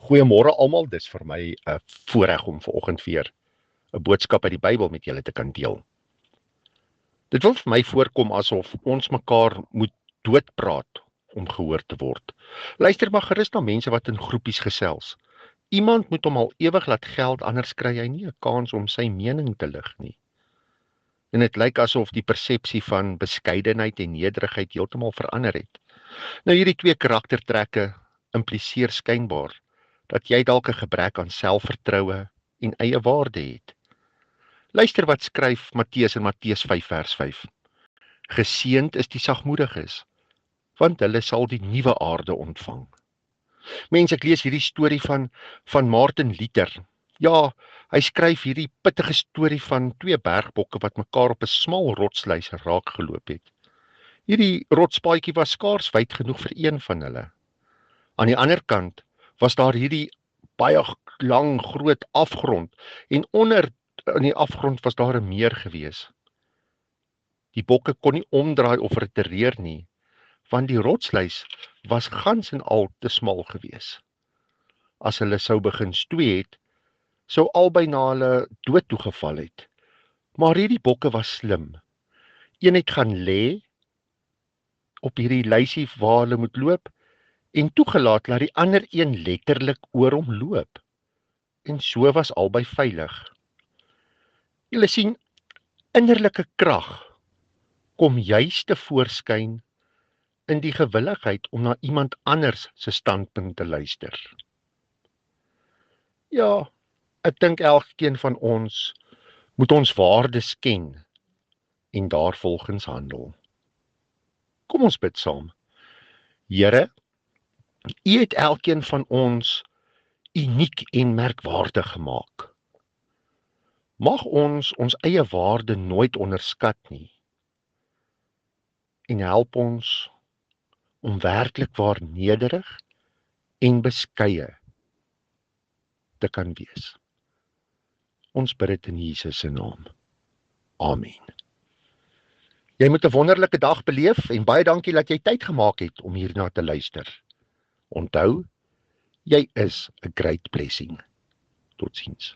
Goeiemôre almal, dis vir my 'n voorreg om vanoggend weer 'n boodskap uit die Bybel met julle te kan deel. Dit wil vir my voorkom asof ons mekaar moet doodpraat om gehoor te word. Luister maar gerus na mense wat in groepies gesels. Iemand moet hom al ewig laat geld, anders kry hy nie 'n kans om sy mening te lig nie. En dit lyk asof die persepsie van beskeidenheid en nederigheid heeltemal verander het. Nou hierdie twee karaktertrekke impliseer skynbaar dat jy dalk 'n gebrek aan selfvertroue en eie waarde het. Luister wat skryf Matteus in Matteus 5 vers 5. Geseënd is die sagmoediges, want hulle sal die nuwe aarde ontvang. Mense, ek lees hierdie storie van Martin Luther. Ja, hy skryf hierdie pittige storie van twee bergbokke wat mekaar op 'n smal rotsluis raak geloop het. Hierdie rotspaadjie was skaars wyd genoeg vir een van hulle. Aan die ander kant was daar hierdie baie lang groot afgrond en onder in die afgrond was daar 'n meer gewees. Die bokke kon nie omdraai of retireer nie, want die rotsluis was gans en al te smal gewees. As hulle sou begin stoei het, sou albei na hulle dood toegeval het. Maar hierdie bokke was slim. Een het gaan lê op hierdie lysie waar hulle moet loop en toegelaat dat die ander een letterlik oor hom loop. En so was albei veilig. Julle sien, innerlike krag kom juis te voorskyn in die gewilligheid om na iemand anders se standpunt te luister. Ja, ek dink elkeen van ons moet ons waardes ken en daarvolgens handel. Kom ons bid saam. Here, U het elkeen van ons uniek en merkwaardig gemaak. Mag ons eie waarde nooit onderskat nie. En help ons om werklik waar nederig en beskeie te kan wees. Ons bid dit in Jesus se naam. Amen. Jy moet 'n wonderlike dag beleef en baie dankie dat jy tyd gemaak het om hierna te luister. Onthou, jy is 'n great blessing. Totsiens.